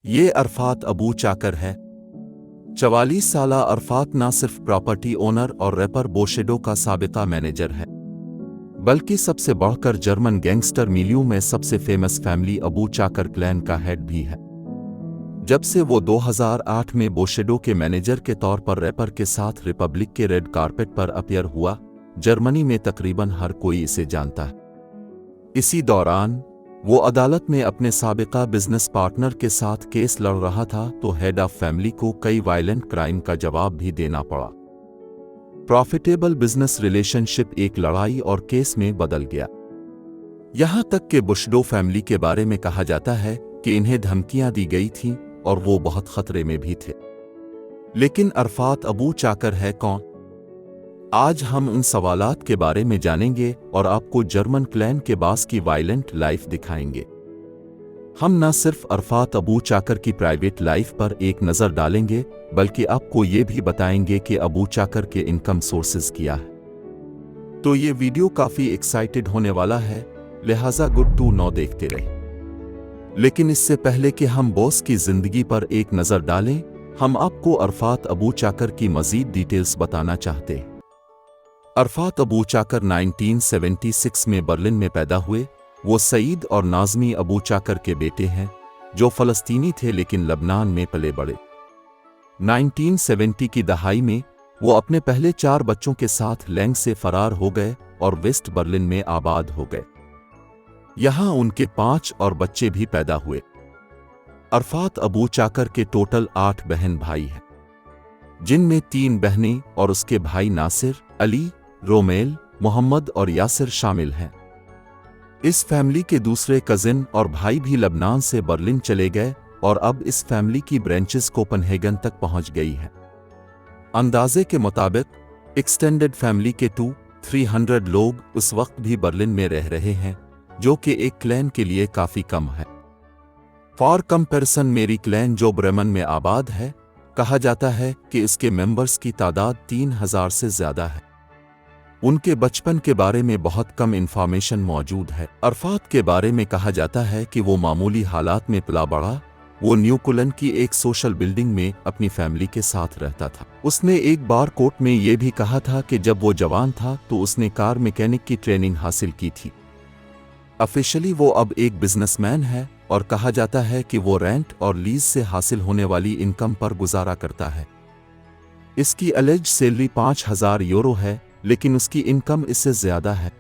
ये अरफात अबू चाकर है। 44 साला अरफात ना सिर्फ प्रॉपर्टी ओनर और रैपर बोशेडो का साबिका मैनेजर है, बल्कि सबसे बढ़कर जर्मन गैंगस्टर मिलियू में सबसे फेमस फैमिली अबू चाकर क्लैन का हेड भी है। जब से वो 2008 में बोशेडो के मैनेजर के तौर पर रैपर के साथ रिपब्लिक के रेड कारपेट पर अपीयर हुआ, जर्मनी में तकरीबन हर कोई इसे जानता है। इसी दौरान वो अदालत में अपने साबिका बिजनेस पार्टनर के साथ केस लड़ रहा था तो हेड ऑफ फैमिली को कई वायलेंट क्राइम का जवाब भी देना पड़ा। प्रॉफिटेबल बिजनेस रिलेशनशिप एक लड़ाई और केस में बदल गया। यहां तक कि बोशेडो फैमिली के बारे में कहा जाता है कि इन्हें धमकियां दी गई थीं और वो बहुत खतरे में भी थे। लेकिन अरफात अबू चाकर है कौन? आज हम उन सवालात के बारे में जानेंगे और आपको जर्मन क्लैन के बास की वायलेंट लाइफ दिखाएंगे। हम न सिर्फ अरफात अबू चाकर की प्राइवेट लाइफ पर एक नज़र डालेंगे, बल्कि आपको ये भी बताएंगे कि अबू चाकर के इनकम सोर्सेज क्या है। तो ये वीडियो काफ़ी एक्साइटेड होने वाला है, लिहाजा गुड टू नो देखते रहे। लेकिन इससे पहले कि हम बॉस की जिंदगी पर एक नज़र डालें, हम आपको अरफात अबू चाकर की मज़ीद डिटेल्स बताना चाहते हैं। अरफात अबू चाकर 1976 में बर्लिन में पैदा हुए। वो सईद और नाज़मी अबू चाकर के बेटे हैं, जो फ़लस्तीनी थे लेकिन लबनान में पले बड़े। 1970 की दहाई में वो अपने पहले 4 बच्चों के साथ लैंग से फरार हो गए और वेस्ट बर्लिन में आबाद हो गए। यहाँ उनके 5 और बच्चे भी पैदा हुए। अरफात अबू चाकर के टोटल 8 बहन भाई हैं, जिनमें 3 बहनें और उसके भाई नासिर, अली, रोमेल, मोहम्मद और यासिर शामिल हैं। इस फैमिली के दूसरे कजिन और भाई भी लबनान से बर्लिन चले गए और अब इस फैमिली की ब्रांचेस कोपनहेगन तक पहुंच गई हैं। अंदाजे के मुताबिक एक्सटेंडेड फैमिली के 200-300 लोग उस वक्त भी बर्लिन में रह रहे हैं, जो कि एक क्लैन के लिए काफ़ी कम है। फॉर कंपैरिजन मेरी क्लैन जो ब्रेमन में आबाद है, कहा जाता है कि इसके मेंबर्स की तादाद 3000 से ज़्यादा है। उनके बचपन के बारे में बहुत कम इंफॉर्मेशन मौजूद है। अरफात के बारे में कहा जाता है कि वो मामूली हालात में पला बढ़ा। वो न्यू कोलन की एक सोशल बिल्डिंग में अपनी फैमिली के साथ रहता था। उसने एक बार कोर्ट में ये भी कहा था कि जब वो जवान था तो उसने कार मैकेनिक की ट्रेनिंग हासिल की थी। ऑफिशियली वो अब एक बिजनेसमैन है और कहा जाता है कि वो रेंट और लीज से हासिल होने वाली इनकम पर गुजारा करता है। इसकी अलेज सैलरी 5000 यूरो है, लेकिन उसकी इनकम इससे ज़्यादा है।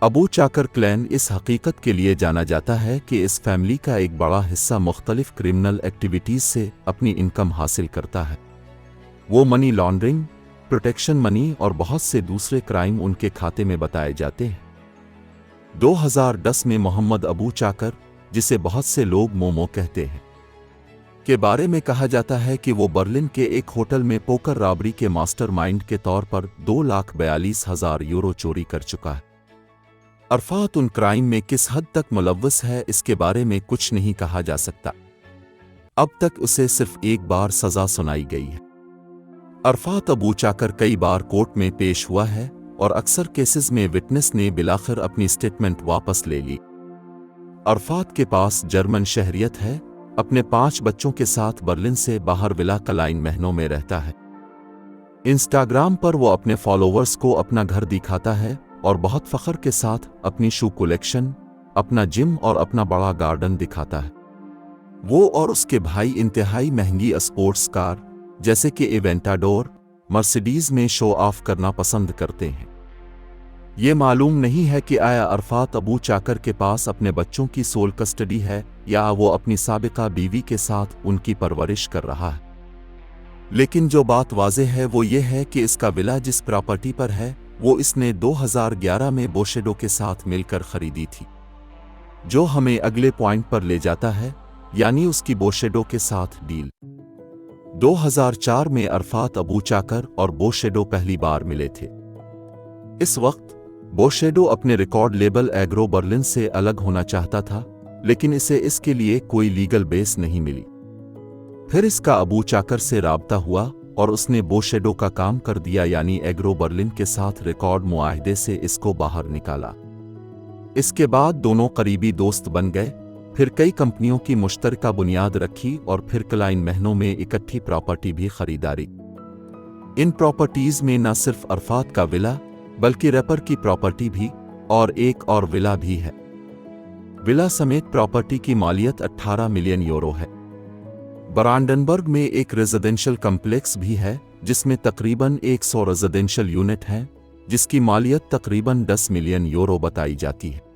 अबू चाकर क्लैन इस हकीकत के लिए जाना जाता है कि इस फैमिली का एक बड़ा हिस्सा मुख्तलिफ क्रिमिनल एक्टिविटीज़ से अपनी इनकम हासिल करता है। वो मनी लॉन्ड्रिंग, प्रोटेक्शन मनी और बहुत से दूसरे क्राइम उनके खाते में बताए जाते हैं। 2010 में मोहम्मद अबू चाकर, जिसे बहुत से लोग मोमो कहते हैं, के बारे में कहा जाता है कि वो बर्लिन के एक होटल में पोकर रॉबरी के मास्टरमाइंड के तौर पर 2,42,000 यूरो चोरी कर चुका है। अरफात उन क्राइम में किस हद तक मुलव्वस है, इसके बारे में कुछ नहीं कहा जा सकता। अब तक उसे सिर्फ एक बार सजा सुनाई गई है। अरफात अबू चाकर कई बार कोर्ट में पेश हुआ है और अक्सर केसेस में विटनेस ने बिलाखिर अपनी स्टेटमेंट वापस ले ली। अरफात के पास जर्मन शहरियत है। अपने 5 बच्चों के साथ बर्लिन से बाहर विला कलाइन महनों में रहता है। इंस्टाग्राम पर वो अपने फॉलोवर्स को अपना घर दिखाता है और बहुत फख्र के साथ अपनी शू कलेक्शन, अपना जिम और अपना बड़ा गार्डन दिखाता है। वो और उसके भाई इंतहाई महंगी स्पोर्ट्स कार जैसे कि एवेंटाडोर, मर्सिडीज में शो ऑफ करना पसंद करते हैं। ये मालूम नहीं है कि आया अरफात अबू चाकर के पास अपने बच्चों की सोल कस्टडी है या वो अपनी साबिका बीवी के साथ उनकी परवरिश कर रहा है। लेकिन जो बात वाज़ेह है वो ये है कि इसका विला जिस प्रॉपर्टी पर है वो इसने 2011 में बोशेडो के साथ मिलकर खरीदी थी, जो हमें अगले पॉइंट पर ले जाता है, यानी उसकी बोशेडो के साथ डील। 2004 में अरफात अबू चाकर और बोशेडो पहली बार मिले थे। इस वक्त बोशेडो अपने रिकॉर्ड लेबल एग्रो बर्लिन से अलग होना चाहता था, लेकिन इसे इसके लिए कोई लीगल बेस नहीं मिली। फिर इसका अबू चाकर से राब्ता हुआ और उसने बोशेडो का काम कर दिया, यानी एग्रो बर्लिन के साथ रिकॉर्ड मुआहदे से इसको बाहर निकाला। इसके बाद दोनों करीबी दोस्त बन गए। फिर कई कंपनियों की मुश्तरका बुनियाद रखी और फिर कई महीनों में इकट्ठी प्रॉपर्टी भी खरीदारी। इन प्रॉपर्टीज में न सिर्फ अरफात का विला बल्कि रैपर की प्रॉपर्टी भी और एक और विला भी है। विला समेत प्रॉपर्टी की मालियत 18 मिलियन यूरो है। ब्रांडनबर्ग में एक रेजिडेंशियल कॉम्प्लेक्स भी है जिसमें तकरीबन 100 रेजिडेंशियल यूनिट हैं, जिसकी मालियत तकरीबन 10 मिलियन यूरो बताई जाती है।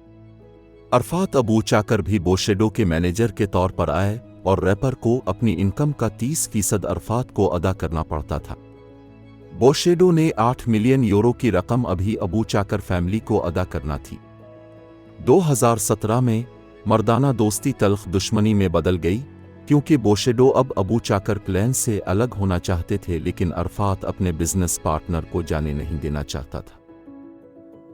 अरफात अबू चाकर भी बोशेडो के मैनेजर के तौर पर आए और रैपर को अपनी इनकम का 30% अरफात को अदा करना पड़ता था। बोशेडो ने 8 मिलियन यूरो की रकम अभी अबू चाकर फैमिली को अदा करना थी। 2017 में मर्दाना दोस्ती तल्ख दुश्मनी में बदल गई क्योंकि बोशेडो अब अबू चाकर क्लैन से अलग होना चाहते थे, लेकिन अरफात अपने बिजनेस पार्टनर को जाने नहीं देना चाहता था।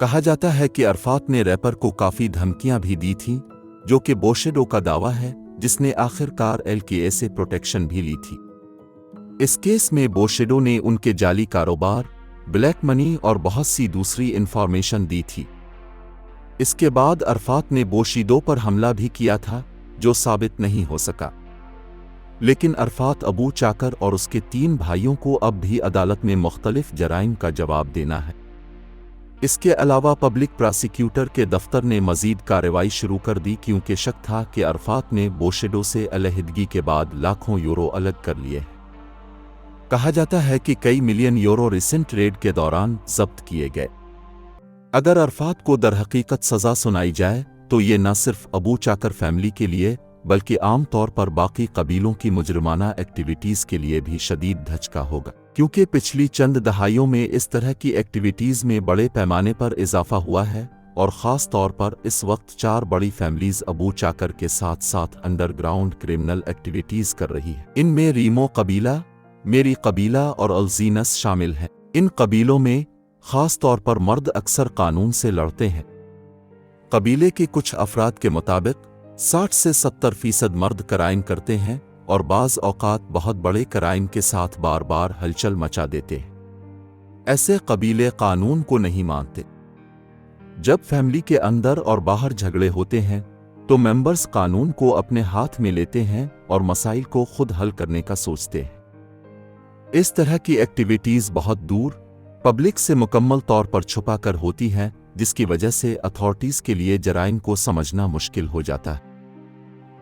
कहा जाता है कि अरफात ने रैपर को काफी धमकियां भी दी थीं, जो कि बोशेडो का दावा है, जिसने आखिरकार LKA से प्रोटेक्शन भी ली थी। इस केस में बोशेडो ने उनके जाली कारोबार, ब्लैक मनी और बहुत सी दूसरी इंफॉर्मेशन दी थी। इसके बाद अरफात ने बोशेडो पर हमला भी किया था, जो साबित नहीं हो सका। लेकिन अरफात अबू चाकर और उसके 3 भाइयों को अब भी अदालत में मुख्तलिफ जराइम का जवाब देना है। इसके अलावा पब्लिक प्रोसिक्यूटर के दफ्तर ने मजीद कार्रवाई शुरू कर दी क्योंकि शक था कि अरफात ने बोशेडो से अलहदगी के बाद लाखों यूरो अलग कर लिए। कहा जाता है कि कई मिलियन यूरो रिसेंट रेड के दौरान जब्त किए गए। अगर अरफात को दरहकीकत सजा सुनाई जाए तो ये न सिर्फ अबू चाकर फैमिली के लिए बल्कि आम तौर पर बाकी कबीलों की मुजरिमाना एक्टिविटीज़ के लिए भी शदीद धचका होगा, क्योंकि पिछली चंद दहाइयों में इस तरह की एक्टिविटीज़ में बड़े पैमाने पर इजाफा हुआ है और ख़ास तौर पर इस वक्त 4 बड़ी फैमिलीज़ अबू चाकर के साथ साथ अंडरग्राउंड क्रिमिनल एक्टिविटीज़ कर रही है। इनमें रीमो कबीला, मेरी कबीला और अल्जीनस शामिल हैं। इन कबीलों में ख़ास तौर पर मर्द अक्सर कानून से लड़ते हैं। कबीले के कुछ अफराद के मुताबिक 60 से 70% मर्द क्राइम करते हैं और बाज़ औक़ात बहुत बड़े क्राइम के साथ बार बार हलचल मचा देते हैं। ऐसे कबीले कानून को नहीं मानते। जब फैमिली के अंदर और बाहर झगड़े होते हैं तो मेंबर्स कानून को अपने हाथ में लेते हैं और मसाइल को खुद हल करने का सोचते हैं। इस तरह की एक्टिविटीज़ बहुत दूर पब्लिक से मुकम्मल तौर पर छुपा कर होती हैं, जिसकी वजह से अथॉरिटीज़ के लिए जराइम को समझना मुश्किल हो जाता है।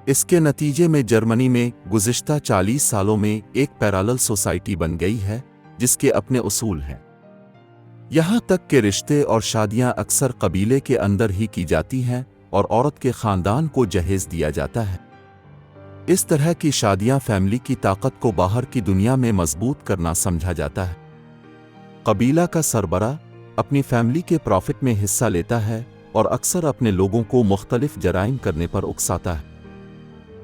इसके नतीजे में जर्मनी में गुज़िश्ता 40 सालों में एक पैरेलल सोसाइटी बन गई है जिसके अपने उसूल हैं। यहाँ तक के रिश्ते और शादियाँ अक्सर कबीले के अंदर ही की जाती हैं और औरत के ख़ानदान को जहेज दिया जाता है। इस तरह की शादियाँ फैमिली की ताकत को बाहर की दुनिया में मजबूत करना समझा जाता है। कबीला का सरबरा अपनी फैमिली के प्रॉफिट में हिस्सा लेता है और अक्सर अपने लोगों को मुख्तलिफ जराइम करने पर उकसाता है।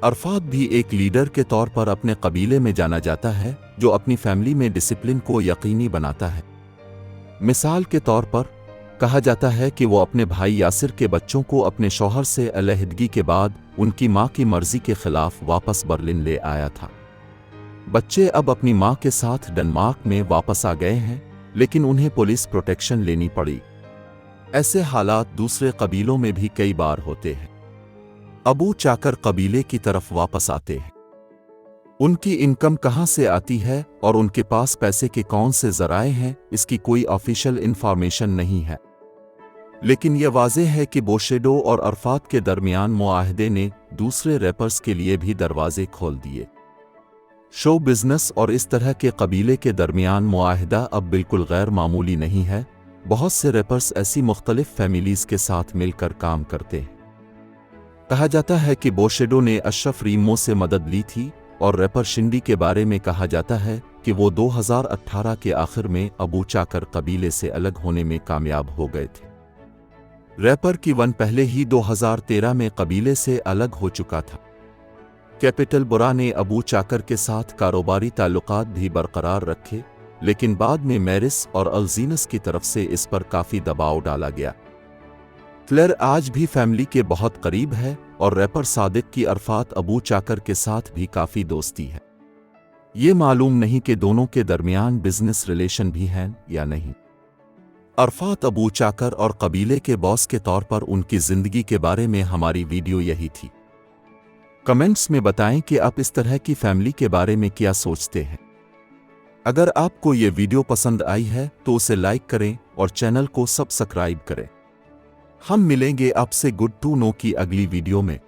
अरफात भी एक लीडर के तौर पर अपने कबीले में जाना जाता है जो अपनी फैमिली में डिसिप्लिन को यकीनी बनाता है। मिसाल के तौर पर कहा जाता है कि वो अपने भाई यासिर के बच्चों को अपने शौहर से अलहदगी के बाद उनकी मां की मर्जी के खिलाफ वापस बर्लिन ले आया था। बच्चे अब अपनी मां के साथ डेनमार्क में वापस आ गए हैं, लेकिन उन्हें पुलिस प्रोटेक्शन लेनी पड़ी। ऐसे हालात दूसरे कबीलों में भी कई बार होते हैं। अबू चाकर कबीले की तरफ वापस आते हैं। उनकी इनकम कहां से आती है और उनके पास पैसे के कौन से जराए हैं, इसकी कोई ऑफिशियल इंफॉर्मेशन नहीं है, लेकिन यह वाज़ेह है कि बोशेडो और अरफात के दरमियान मुआहदे ने दूसरे रैपर्स के लिए भी दरवाजे खोल दिए। शो बिजनेस और इस तरह के कबीले के दरमियान मुआहदा अब बिल्कुल गैर मामूली नहीं है। बहुत से रैपर्स ऐसी मुख्तलिफ फैमिलीज़ के साथ मिलकर काम करते हैं। कहा जाता है कि बोशेडो ने अशरफ रीमो से मदद ली थी और रैपर शिंडी के बारे में कहा जाता है कि वो 2018 के आखिर में अबू चाकर कबीले से अलग होने में कामयाब हो गए थे। रैपर की वन पहले ही 2013 में कबीले से अलग हो चुका था। कैपिटल बुरा ने अबू चाकर के साथ कारोबारी ताल्लुकात भी बरकरार रखे, लेकिन बाद में मैरिस और अल्जीनस की तरफ से इस पर काफ़ी दबाव डाला गया। क्लेर आज भी फैमिली के बहुत करीब है और रैपर सादिक की अरफात अबू चाकर के साथ भी काफ़ी दोस्ती है। ये मालूम नहीं कि दोनों के दरमियान बिजनेस रिलेशन भी हैं या नहीं। अरफात अबू चाकर और कबीले के बॉस के तौर पर उनकी ज़िंदगी के बारे में हमारी वीडियो यही थी। कमेंट्स में बताएं कि आप इस तरह की फैमिली के बारे में क्या सोचते हैं। अगर आपको ये वीडियो पसंद आई है तो उसे लाइक करें और चैनल को सब्सक्राइब करें। हम मिलेंगे आपसे गुड टू नो की अगली वीडियो में।